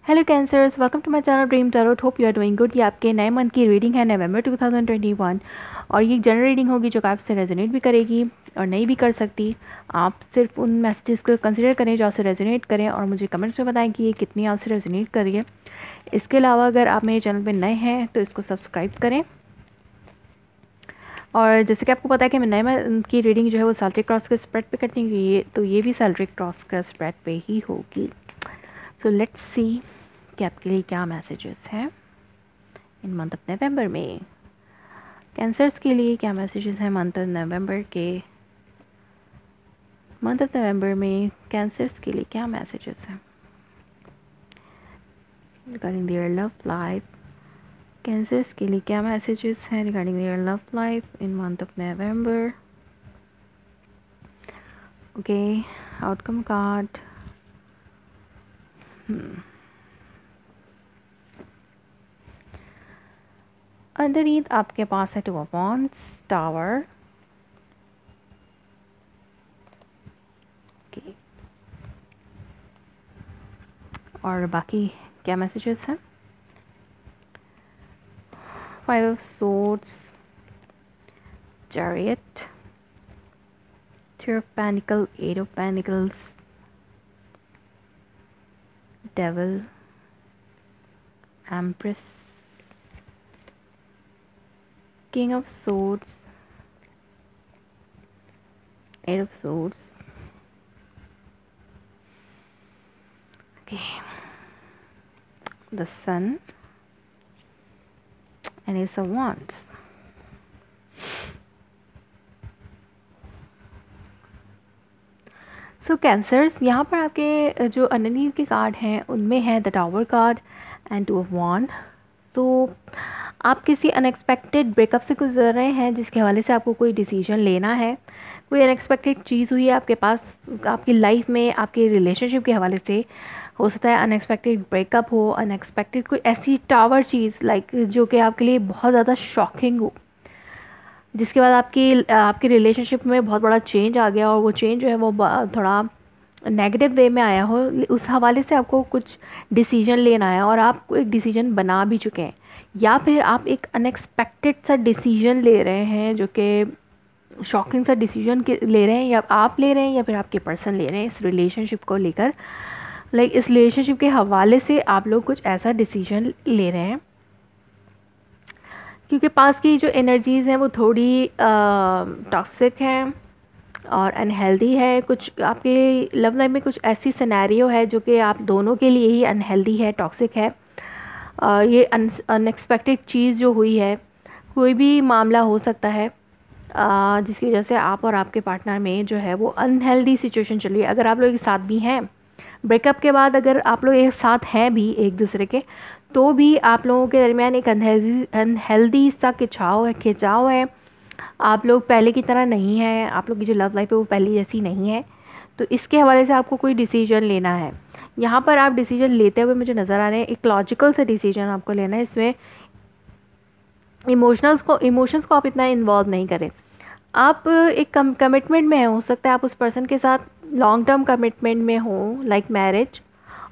Hello Cancers, welcome to my channel dream tarot. Hope you are doing good. ये आपके नए month की reading है नवंबर 2021 और ये जनरल रीडिंग होगी जो कि आपसे रेजोनेट भी करेगी और नहीं भी कर सकती। आप सिर्फ उन मैसेजेस को कंसिडर करें जो आपसे रेजोनेट करें और मुझे कमेंट्स में बताएं कि ये कितनी आपसे रेजोनेट कर रही है। इसके अलावा अगर आप मेरे चैनल पर नए हैं तो इसको सब्सक्राइब करें। और जैसे कि आपको पता है कि मैं नए मंथ की रीडिंग जो है वो सैलरी क्रॉस के स्प्रेड पे करती हूँ, तो ये भी सैलरी क्रॉस का स्प्रेड पे ही होगी। सो लेट्स सी कि आपके लिए क्या मैसेजेस हैं इन मंथ ऑफ नवंबर में। कैंसर्स के लिए क्या मैसेजेस हैं मंथ ऑफ नवंबर में कैंसर्स के लिए क्या मैसेजेस हैं regarding their love life. Cancers के लिए क्या मैसेजेस हैं regarding their love life in month of November. Okay, outcome card. Underneath आपके पास है 2 ऑफ वांड्स, टावर। और बाकी क्या मैसेजेस हैं? 5 of swords, chariot, 3 of pentacle, 8 of pentacles, devil, empress, king of swords, 8 of swords. Okay, the sun and Ace of Wands. So cancers, यहाँ पर आपके जो अंडरनीथ के कार्ड हैं उनमें है the tower card and 2 of wand. तो आप किसी अनएक्सपेक्टेड ब्रेकअप से गुजर रहे हैं जिसके हवाले से आपको कोई डिसीजन लेना है। कोई अनएक्सपेक्टेड चीज़ हुई है आपके पास, आपकी लाइफ में, आपके रिलेशनशिप के हवाले से। हो सकता है अनएक्सपेक्टेड ब्रेकअप हो, अनएक्सपेक्टेड कोई ऐसी टावर चीज़ लाइक जो कि आपके लिए बहुत ज़्यादा शॉकिंग हो, जिसके बाद आपकी रिलेशनशिप में बहुत बड़ा चेंज आ गया और वो चेंज जो है वो थोड़ा नेगेटिव वे में आया हो। उस हवाले से आपको कुछ डिसीजन लेना है और आप एक डिसीजन बना भी चुके हैं, या फिर आप एक अनएक्सपेक्टेड सा डिसीजन ले रहे हैं जो कि शॉकिंग सा डिसीजन ले रहे हैं, या आप ले रहे हैं या फिर आपके पर्सन ले रहे हैं इस रिलेशनशिप को लेकर। लाइक इस रिलेशनशिप के हवाले से आप लोग कुछ ऐसा डिसीजन ले रहे हैं क्योंकि पास की जो एनर्जीज़ हैं वो थोड़ी टॉक्सिक हैं और अनहेल्दी है। कुछ आपके लव लाइफ में कुछ ऐसी सिनेरियो है जो कि आप दोनों के लिए ही अनहेल्दी है, टॉक्सिक है। ये अनएक्सपेक्टेड चीज़ जो हुई है, कोई भी मामला हो सकता है जिसकी वजह से आप और आपके पार्टनर में जो है वो अनहेल्दी सिचुएशन चल रही है। अगर आप लोग एक साथ भी हैं, ब्रेकअप के बाद अगर आप लोग एक साथ हैं भी एक दूसरे के, तो भी आप लोगों के दरमियान एक अनहेल्दी सा खिंचाव है। आप लोग पहले की तरह नहीं हैं, आप लोग की जो लव लाइफ है वो पहले जैसी नहीं है। तो इसके हवाले से आपको कोई डिसीजन लेना है। यहाँ पर आप डिसीजन लेते हुए मुझे नज़र आ रहे हैं, एक लॉजिकल से डिसीजन आपको लेना है। इसमें इमोशंस को आप इतना इन्वॉल्व नहीं करें। आप एक कमिटमेंट में हैं, हो सकता है आप उस पर्सन के साथ लॉन्ग टर्म कमिटमेंट में हो, लाइक मैरिज,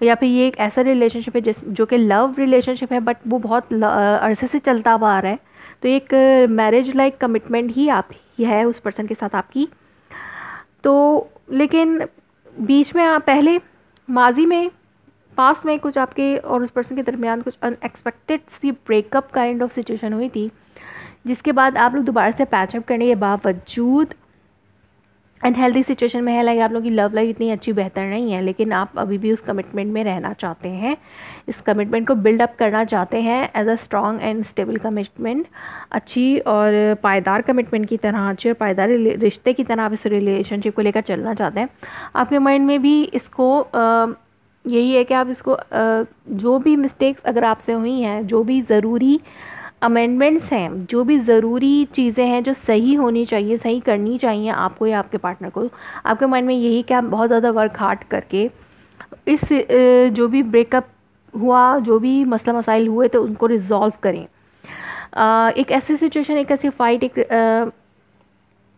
या फिर ये एक ऐसा रिलेशनशिप है जो कि लव रिलेशनशिप है बट वो बहुत अरसे से चलता हुआ आ रहा है। तो एक मैरिज लाइक कमिटमेंट ही है उस पर्सन के साथ आपकी। तो लेकिन बीच में आप पहले माजी में, पास में कुछ आपके और उस पर्सन के दरमियान कुछ अनएक्सपेक्टेड सी ब्रेकअप काइंड ऑफ सिचुएशन हुई थी, जिसके बाद आप लोग दोबारा से पैचअप करने के बावजूद अनहेल्दी सिचुएशन में है। लाइक आप लोगों की लव लाइफ इतनी अच्छी बेहतर नहीं है, लेकिन आप अभी भी उस कमिटमेंट में रहना चाहते हैं, इस कमिटमेंट को बिल्ड अप करना चाहते हैं as a strong and stable commitment, अच्छी और पायदार कमिटमेंट की तरह, अच्छे और पायदार रिश्ते की तरह आप इस रिलेशनशिप को लेकर चलना चाहते हैं। आपके माइंड में भी इसको यही है कि आप इसको जो भी मिस्टेक्स अगर आपसे हुई हैं, जो भी ज़रूरी अमेंडमेंट्स हैं, जो भी ज़रूरी चीज़ें हैं जो सही होनी चाहिए, सही करनी चाहिए आपको या आपके पार्टनर को, आपके माइंड में यही कि आप बहुत ज़्यादा वर्क हार्ड करके इस जो भी ब्रेकअप हुआ, जो भी मसला मसाइल हुए तो उनको रिजॉल्व करें। एक ऐसी सिचुएशन, एक ऐसी फाइट, एक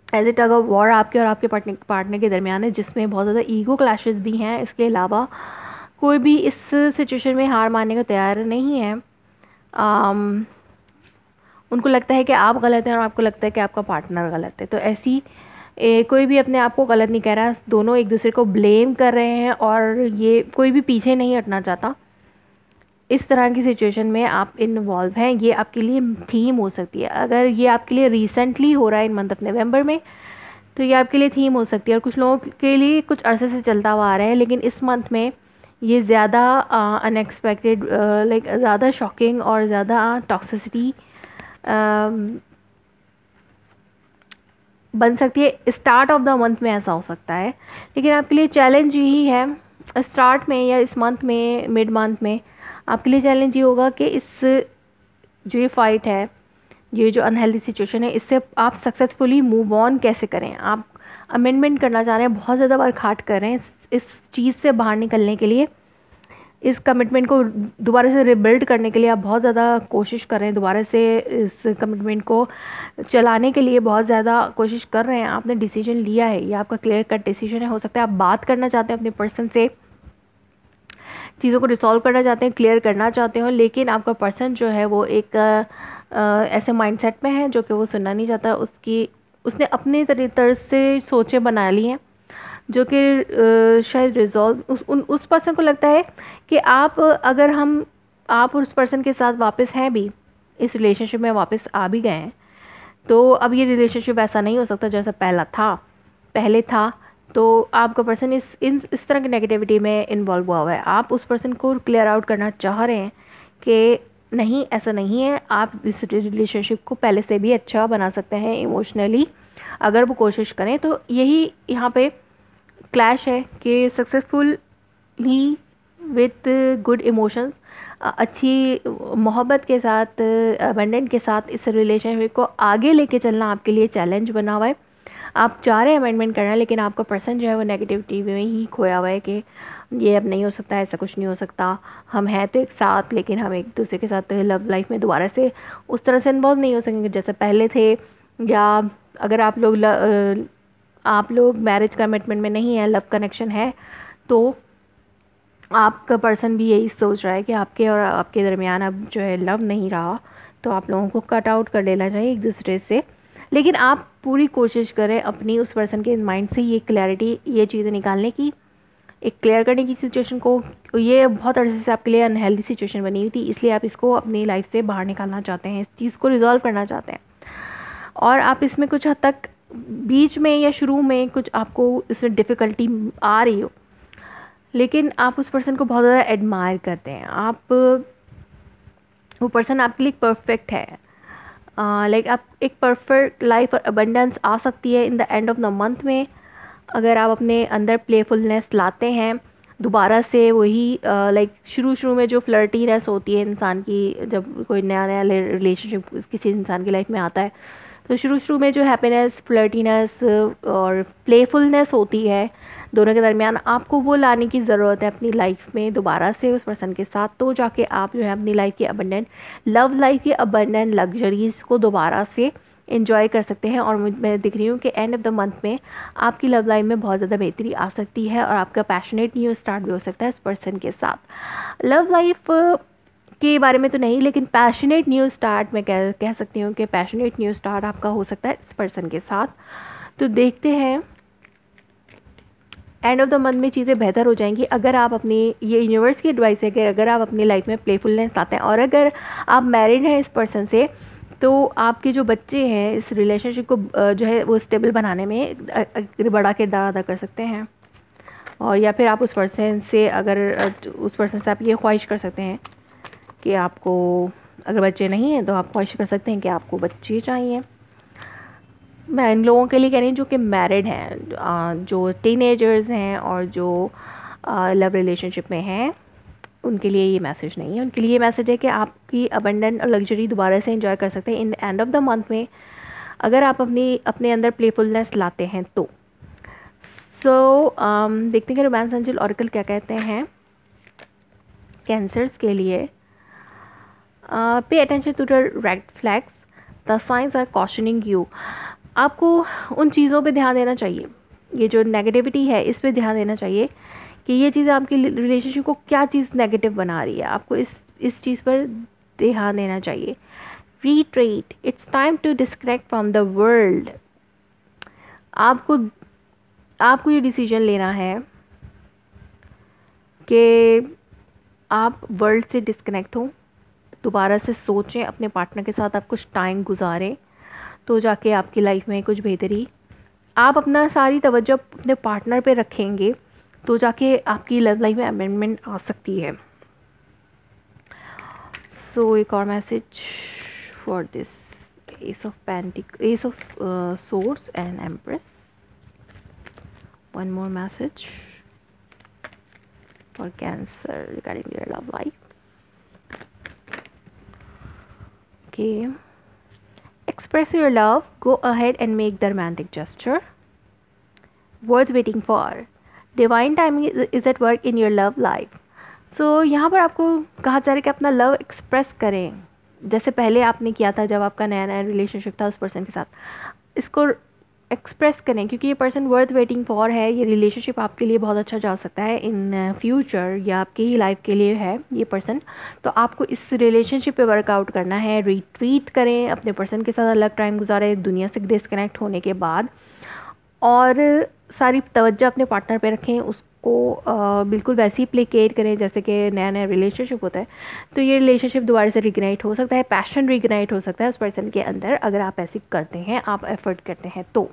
as a tug of war आपके और आपके पार्टनर के दरमियान है जिसमें बहुत ज़्यादा ईगो क्लैशेस भी हैं। इसके अलावा कोई भी इस सिचुएशन में हार मानने को तैयार नहीं है। उनको लगता है कि आप गलत हैं और आपको लगता है कि आपका पार्टनर गलत है। तो ऐसी कोई भी अपने आप को गलत नहीं कह रहा, दोनों एक दूसरे को ब्लेम कर रहे हैं और ये कोई भी पीछे नहीं हटना चाहता। इस तरह की सिचुएशन में आप इन्वॉल्व हैं, ये आपके लिए थीम हो सकती है। अगर ये आपके लिए रिसेंटली हो रहा है इन मंथ ऑफ नवंबर में, तो ये आपके लिए थीम हो सकती है। और कुछ लोगों के लिए कुछ अरसे से चलता हुआ आ रहा है, लेकिन इस मंथ में ये ज़्यादा अनएक्सपेक्टेड, लाइक ज़्यादा शॉकिंग और ज़्यादा टॉक्सिसिटी बन सकती है। स्टार्ट ऑफ द मंथ में ऐसा हो सकता है, लेकिन आपके लिए चैलेंज यही है स्टार्ट में या इस मंथ में मिड मंथ में आपके लिए चैलेंज ये होगा कि इस जो ये फाइट है, ये जो अनहेल्दी सिचुएशन है, इससे आप सक्सेसफुली मूव ऑन कैसे करें। आप अमेंडमेंट करना चाह रहे हैं, बहुत ज़्यादा वर्क हार्ड कर रहे हैं इस चीज़ से बाहर निकलने के लिए, इस कमिटमेंट को दोबारा से रिबिल्ड करने के लिए आप बहुत ज़्यादा कोशिश कर रहे हैं, दोबारा से इस कमिटमेंट को चलाने के लिए बहुत ज़्यादा कोशिश कर रहे हैं। आपने डिसीजन लिया है, ये आपका क्लियर कट डिसीजन है। हो सकता है आप बात करना चाहते हैं अपने पर्सन से, चीज़ों को रिसॉल्व करना चाहते हैं, क्लियर करना चाहते हो, लेकिन आपका पर्सन जो है वो एक ऐसे माइंडसेट में है जो कि वो सुनना नहीं चाहता। उसने अपने तरह से सोचें बना ली हैं जो कि शायद रिजॉल्व उस पर्सन को लगता है कि आप उस पर्सन के साथ वापस हैं भी, इस रिलेशनशिप में वापस आ भी गए हैं, तो अब ये रिलेशनशिप ऐसा नहीं हो सकता जैसा पहले था। तो आपका पर्सन इस तरह की नेगेटिविटी में इन्वॉल्व हुआ है। आप उस पर्सन को क्लियर आउट करना चाह रहे हैं कि नहीं, ऐसा नहीं है, आप इस रिलेशनशिप को पहले से भी अच्छा बना सकते हैं इमोशनली, अगर वो कोशिश करें। तो यही यहाँ पे क्लैश है कि सक्सेसफुली विथ गुड इमोशंस, अच्छी मोहब्बत के साथ, अबंडेंट के साथ इस रिलेशनशिप को आगे लेके चलना आपके लिए चैलेंज बना हुआ है। आप चाह रहे हैं अमेंडमेंट करना, लेकिन आपका पर्सन जो है वो नेगेटिविटी में ही खोया हुआ है कि ये अब नहीं हो सकता, ऐसा कुछ नहीं हो सकता, हम हैं तो एक साथ, लेकिन हम एक दूसरे के साथ लव लाइफ में दोबारा से उस तरह से इन्वॉल्व नहीं हो सकेंगे जैसे पहले थे। या अगर आप लोग मैरिज कमिटमेंट में नहीं है, लव कनेक्शन है, तो आपका पर्सन भी यही सोच रहा है कि आपके और आपके दरमियान अब जो है लव नहीं रहा, तो आप लोगों को कट आउट कर लेना चाहिए एक दूसरे से। लेकिन आप पूरी कोशिश करें अपनी उस पर्सन के माइंड से ये क्लैरिटी, ये चीज़ें निकालने की, एक क्लियर करने की सिचुएशन को। ये बहुत अर्से से आपके लिए अनहेल्दी सिचुएशन बनी हुई थी, इसलिए आप इसको अपनी लाइफ से बाहर निकालना चाहते हैं, इस चीज़ को रिजॉल्व करना चाहते हैं। और आप इसमें कुछ हद तक बीच में या शुरू में कुछ आपको इसमें डिफ़िकल्टी आ रही हो, लेकिन आप उस पर्सन को बहुत ज़्यादा एडमायर करते हैं। वो पर्सन आपके लिए परफेक्ट है, लाइक आप एक परफेक्ट लाइफ और अबंडेंस आ सकती है in the end of the month में, अगर आप अपने अंदर प्लेफुलनेस लाते हैं दोबारा से। वही लाइक शुरू में जो फ्लर्टीनेस होती है इंसान की, जब कोई नया रिलेशनशिप किसी इंसान की लाइफ में आता है, तो शुरू में जो हैप्पीनेस, फ्लर्टीनेस और प्लेफुलनेस होती है दोनों के दरमियान, आपको वो लाने की ज़रूरत है अपनी लाइफ में दोबारा से उस पर्सन के साथ, तो जाके आप जो है अपनी लाइफ की अबंडेंट लव लाइफ की अबंडेंट लग्जरीज़ को दोबारा से इन्जॉय कर सकते हैं। और मैं दिख रही हूँ कि एंड ऑफ द मंथ में आपकी लव लाइफ में बहुत ज़्यादा बेहतरी आ सकती है और आपका पैशनेट न्यू स्टार्ट भी हो सकता है इस पर्सन के साथ। लव लाइफ के बारे में तो नहीं, लेकिन पैशनेट न्यू स्टार्ट मैं कह सकती हूँ कि पैशनेट न्यू स्टार्ट आपका हो सकता है इस पर्सन के साथ। तो देखते हैं एंड ऑफ द मंथ में चीज़ें बेहतर हो जाएंगी अगर आप अपनी, ये यूनिवर्स की एडवाइस है कि अगर आप अपनी लाइफ में प्लेफुलनेस लाते हैं, और अगर आप मैरिड हैं इस पर्सन से, तो आपके जो बच्चे हैं इस रिलेशनशिप को जो है वो स्टेबल बनाने में बड़ा किरदार अदा कर सकते हैं। और या फिर आप उस पर्सन से आप ये ख्वाहिश कर सकते हैं कि आपको, अगर बच्चे नहीं हैं तो आप ख्वाहिश कर सकते हैं कि आपको बच्चे चाहिए। मैं इन लोगों के लिए कह रही हूँ जो कि मैरिड हैं, जो टीनेजर्स हैं और जो लव रिलेशनशिप में हैं, उनके लिए ये मैसेज नहीं है। उनके लिए ये मैसेज है कि आपकी अबंडेंट और लग्जरी दोबारा से एंजॉय कर सकते हैं in end of the month में, अगर आप अपने अंदर प्लेफुलनेस लाते हैं तो। देखते हैं कि रोमांस एंजल ऑरेकल क्या कहते हैं कैंसर्स के लिए। Pay attention to the red flags, the signs are cautioning you. आपको उन चीज़ों पे ध्यान देना चाहिए, ये जो नेगेटिविटी है इस पे ध्यान देना चाहिए कि ये चीज़ आपकी रिलेशनशिप को क्या चीज़ नेगेटिव बना रही है, आपको इस चीज़ पर ध्यान देना चाहिए। Retreat, it's time to disconnect from the world. आपको आपको ये डिसीजन लेना है कि आप वर्ल्ड से डिस्कनेक्ट हो, दोबारा से सोचें, अपने पार्टनर के साथ आप कुछ टाइम गुजारें, तो जाके आपकी लाइफ में कुछ बेहतरी, आप अपना सारी तवज्जो अपने पार्टनर पे रखेंगे तो जाके आपकी लव लाइफ में अमेंडमेंट आ सकती है। सो एक और message for this S of source and empress. One more message for Cancer regarding their love life. Okay, express your love, go ahead and make the romantic gesture worth waiting for. Divine timing is at work in your love life. So यहाँ पर आपको कहा जा रहा है कि अपना love express करें, जैसे पहले आपने किया था जब आपका नया नया रिलेशनशिप था उस पर्सन के साथ, इसको एक्सप्रेस करें, क्योंकि ये पर्सन वर्थ वेटिंग फॉर है। ये रिलेशनशिप आपके लिए बहुत अच्छा जा सकता है इन फ्यूचर, या आपकी ही लाइफ के लिए है ये पर्सन। तो आपको इस रिलेशनशिप पे वर्कआउट करना है। रिट्रीट करें, अपने पर्सन के साथ अलग टाइम गुजारें दुनिया से डिस्कनेक्ट होने के बाद, और सारी तवज्जो अपने पार्टनर पे रखें, उसको बिल्कुल वैसे ही प्लेकेट करें जैसे कि नया नया रिलेशनशिप होता है। तो ये रिलेशनशिप दोबारा से रिगनाइट हो सकता है, पैशन रिगनाइट हो सकता है उस पर्सन के अंदर, अगर आप ऐसे करते हैं, आप एफर्ट करते हैं तो।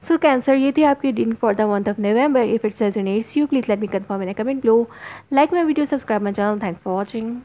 सो कैंसर, ये थी आपकी reading for the month of November. If it resonates you, please let me confirm in a comment below. Like my video, subscribe my channel. Thanks for watching.